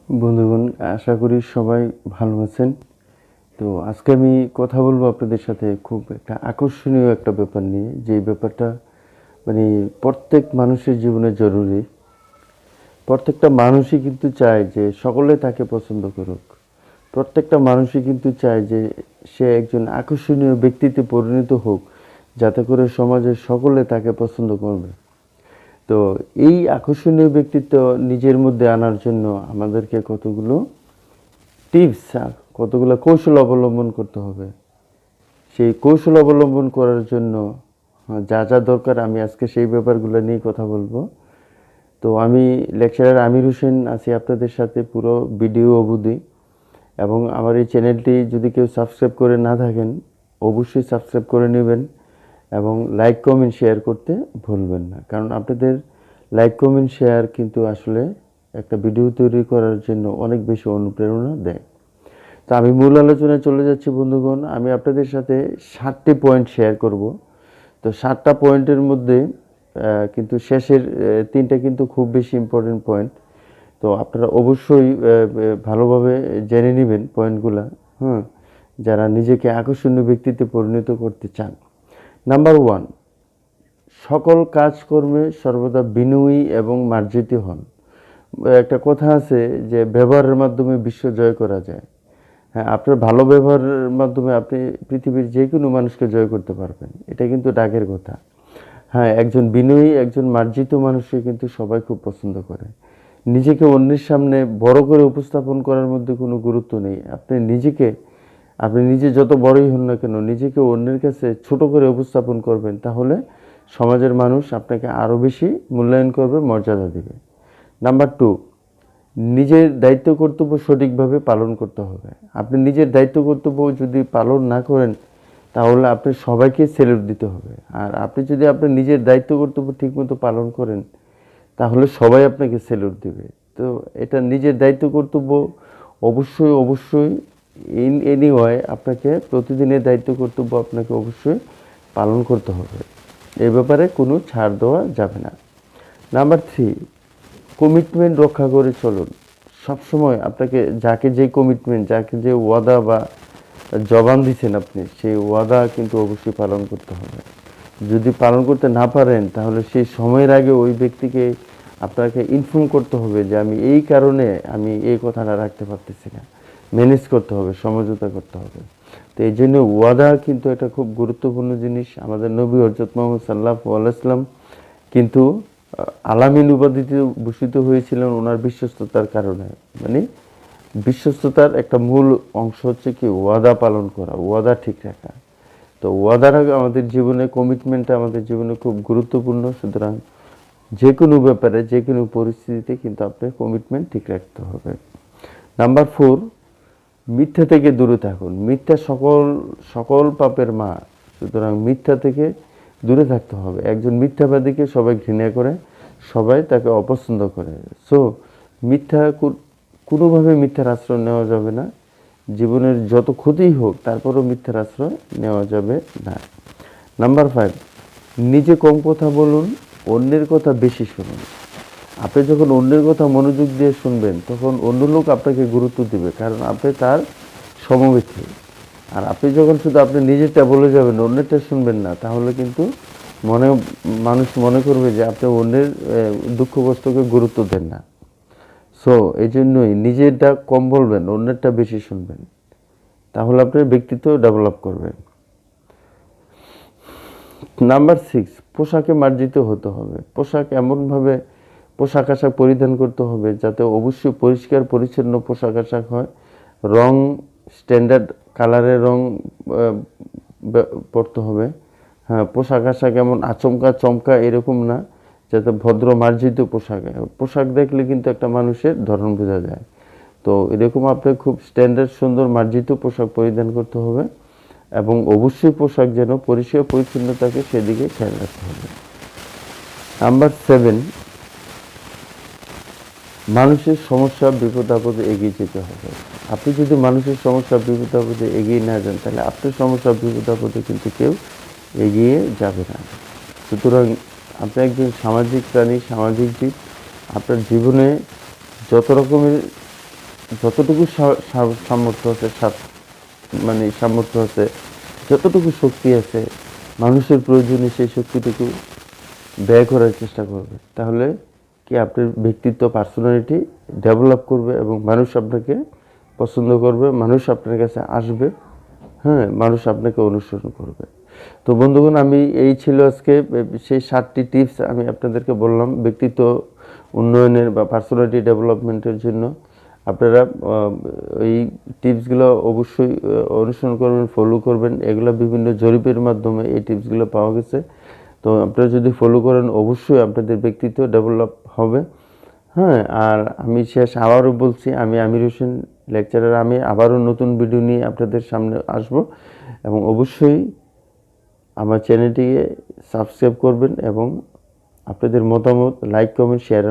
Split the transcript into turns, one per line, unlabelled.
বন্ধুগণ, আশা করি সবাই ভালো আছেন। তো আজকে আমি কথা বলবো আপনাদের সাথে খুব একটা আকর্ষণীয় একটা ব্যাপার নিয়ে, যে ব্যাপারটা মানে প্রত্যেক মানুষের জীবনে জরুরি। প্রত্যেকটা মানুষই কিন্তু চায় যে সকলে তাকে পছন্দ করুক। প্রত্যেকটা মানুষই কিন্তু চায় যে সে একজন আকর্ষণীয় ব্যক্তিতে পরিণত হোক, যাতে করে সমাজের সকলে তাকে পছন্দ করবে। তো এই আকর্ষণীয় ব্যক্তিত্ব নিজের মধ্যে আনার জন্য আমাদেরকে কতগুলো টিপস আর কতগুলো কৌশল অবলম্বন করতে হবে। সেই কৌশল অবলম্বন করার জন্য যা যা দরকার আমি আজকে সেই ব্যাপারগুলো নিয়ে কথা বলবো। তো আমি লেকচারার আমির হোসেন আছি আপনাদের সাথে পুরো ভিডিও অবধি। এবং আমার এই চ্যানেলটি যদি কেউ সাবস্ক্রাইব করে না থাকেন, অবশ্যই সাবস্ক্রাইব করে নেবেন এবং লাইক কমেন্ট শেয়ার করতে ভুলবেন না, কারণ আপনাদের লাইক কমেন্ট শেয়ার কিন্তু আসলে একটা ভিডিও তৈরি করার জন্য অনেক বেশি অনুপ্রেরণা দেয়। তো আমি মূল আলোচনায় চলে যাচ্ছি বন্ধুগণ। আমি আপনাদের সাথে 7টি পয়েন্ট শেয়ার করব। তো 7টা পয়েন্টের মধ্যে কিন্তু শেষের 3টা কিন্তু খুব বেশি ইম্পর্টেন্ট পয়েন্ট। তো আপনারা অবশ্যই ভালোভাবে জেনে নেবেন পয়েন্টগুলো, হ্যাঁ, যারা নিজেকে আকর্ষণীয় ব্যক্তিতে পরিণত করতে চান। নাম্বার 1, সকল কাজকর্মে সর্বদা বিনয়ী এবং মার্জিত হন। একটা কথা আছে যে ব্যবহারের মাধ্যমে বিশ্ব জয় করা যায়। হ্যাঁ, আপনার ভালো ব্যবহারের মাধ্যমে আপনি পৃথিবীর যে কোনো মানুষকে জয় করতে পারবেন, এটা কিন্তু ডাকের কথা। হ্যাঁ, একজন বিনয়ী, একজন মার্জিত মানুষকে কিন্তু সবাই খুব পছন্দ করে। নিজেকে অন্যের সামনে বড় করে উপস্থাপন করার মধ্যে কোনো গুরুত্ব নেই। আপনি নিজে যত বড়ই হন না কেন, নিজেকে অন্যের কাছে ছোট করে উপস্থাপন করবেন, তাহলে সমাজের মানুষ আপনাকে আরও বেশি মূল্যায়ন করবে, মর্যাদা দেবে। নাম্বার 2, নিজের দায়িত্ব কর্তব্য সঠিকভাবে পালন করতে হবে। আপনি নিজের দায়িত্ব কর্তব্য যদি পালন না করেন, তাহলে আপনি সবাইকে স্যালুট দিতে হবে। আর আপনি যদি আপনার নিজের দায়িত্ব কর্তব্য ঠিকমতো পালন করেন, তাহলে সবাই আপনাকে স্যালুট দেবে। তো এটা নিজের দায়িত্ব কর্তব্য অবশ্যই অবশ্যই এনিওয়ে আপনাকে প্রতিদিনের দায়িত্ব কর্তব্য আপনাকে অবশ্যই পালন করতে হবে। এই ব্যাপারে কোনো ছাড় দেওয়া যাবে না। নাম্বার 3, কমিটমেন্ট রক্ষা করে চলুন। সবসময় আপনাকে যাকে যে কমিটমেন্ট, যাকে যে ওয়াদা বা জবান দিচ্ছেন আপনি, সেই ওয়াদা কিন্তু অবশ্যই পালন করতে হবে। যদি পালন করতে না পারেন, তাহলে সেই সময়ের আগে ওই ব্যক্তিকে আপনাকে ইনফর্ম করতে হবে যে আমি এই কারণে আমি এই কথাটা রাখতে পারতেছি না। ম্যানেজ করতে হবে, সমঝোতা করতে হবে। তো এই জন্য ওয়াদা কিন্তু একটা খুব গুরুত্বপূর্ণ জিনিস। আমাদের নবী হযরত মুহাম্মদ সাল্লাল্লাহু আলাইহি ওয়াসাল্লাম কিন্তু আলামিন উপাধিতে ভূষিত হয়েছিলেন ওনার বিশ্বস্ততার কারণে। মানে বিশ্বস্ততার একটা মূল অংশ হচ্ছে কি ওয়াদা পালন করা, ওয়াদা ঠিক রাখা। তো ওয়াদার আমাদের জীবনে, কমিটমেন্টটা আমাদের জীবনে খুব গুরুত্বপূর্ণ। সুতরাং যে কোনো ব্যাপারে, যে কোনো পরিস্থিতিতে কিন্তু আপনার কমিটমেন্ট ঠিক রাখতে হবে। নাম্বার 4, মিথ্যা থেকে দূরে থাকুন। মিথ্যা সকল সকল পাপের মা। সুতরাং মিথ্যা থেকে দূরে থাকতে হবে। একজন মিথ্যাবাদীকে সবাই ঘৃণা করে, সবাই তাকে অপছন্দ করে। সো কোনোভাবে মিথ্যার আশ্রয় নেওয়া যাবে না। জীবনের যত ক্ষতিই হোক, তারপরেও মিথ্যার আশ্রয় নেওয়া যাবে না। নাম্বার 5, নিজে কম কথা বলুন, অন্যের কথা বেশি শুনুন। আপনি যখন অন্যের কথা মনোযোগ দিয়ে শুনবেন, তখন অন্য লোক আপনাকে গুরুত্ব দেবে, কারণ আপনি তার সমব্যথী। আর আপনি যখন শুধু আপনি নিজেরটা বলে যাবেন, অন্যেরটা শুনবেন না, তাহলে কিন্তু মানুষ মনে করবে যে আপনি অন্যের দুঃখ কষ্টকে গুরুত্ব দেন না। সো এই জন্যই নিজেরটা কম বলবেন, অন্যেরটা বেশি শুনবেন, তাহলে আপনার ব্যক্তিত্ব ডেভেলপ করবেন। নাম্বার 6, পোশাকে মার্জিত হতে হবে। পোশাক আশাক পরিধান করতে হবে, যাতে অবশ্যই পরিষ্কার পরিচ্ছন্ন পোশাক আশাক হয়। রং স্ট্যান্ডার্ড কালারের রং পরতে হবে। হ্যাঁ, পোশাক আশাক এমন আচমকা চমকা এরকম না, যাতে ভদ্র মার্জিত পোশাক দেখলে কিন্তু একটা মানুষের ধরন বোঝা যায়। তো এরকম আপনার খুব স্ট্যান্ডার্ড সুন্দর মার্জিত পোশাক পরিধান করতে হবে এবং অবশ্যই পোশাক যেন পরিষ্কার পরিচ্ছন্ন থাকে, সেদিকে খেয়াল রাখতে হবে। নাম্বার 7, মানুষের সমস্যা বিপদ আপদে এগিয়ে যেতে হবে। আপনি যদি মানুষের সমস্যা বিপদ আপদে এগিয়ে না যান, তাহলে আপনার সমস্যা বিপদ আপদে কিন্তু কেউ এগিয়ে যাবে না। সুতরাং আপনি একজন সামাজিক প্রাণী, সামাজিক জীব। আপনার জীবনে যত রকমের যতটুকু সামর্থ্য আছে মানে সামর্থ্য আছে, যতটুকু শক্তি আছে, মানুষের প্রয়োজনে সেই শক্তিটুকু ব্যয় করার চেষ্টা করবে। তাহলে কি আপনার ব্যক্তিত্ব, পার্সোনালিটি ডেভেলপ করবে এবং মানুষ আপনাকে পছন্দ করবে, মানুষ আপনার কাছে আসবে, হ্যাঁ, মানুষ আপনাকে অনুসরণ করবে। তো বন্ধুগণ, আমি এই ছিল আজকে সেই 7টি টিপস আমি আপনাদেরকে বললাম ব্যক্তিত্ব উন্নয়নের বা পার্সোনালিটি ডেভেলপমেন্টের জন্য। আপনারা এই টিপসগুলো অবশ্যই অনুসরণ করবেন, ফলো করবেন। এগুলো বিভিন্ন জরিপের মাধ্যমে এই টিপসগুলো পাওয়া গেছে। তো আপনারা যদি ফলো করেন অবশ্যই আপনাদের ব্যক্তিত্ব ডেভেলপ হবে। হ্যাঁ, আর আমি আবারও বলছি, আমি আমির হোসেন লেকচারার। আমি আবারও নতুন ভিডিও নিয়ে আপনাদের সামনে আসব এবং অবশ্যই আমার চ্যানেলটিকে সাবস্ক্রাইব করবেন এবং আপনাদের মতামত লাইক, কমেন্ট, শেয়ার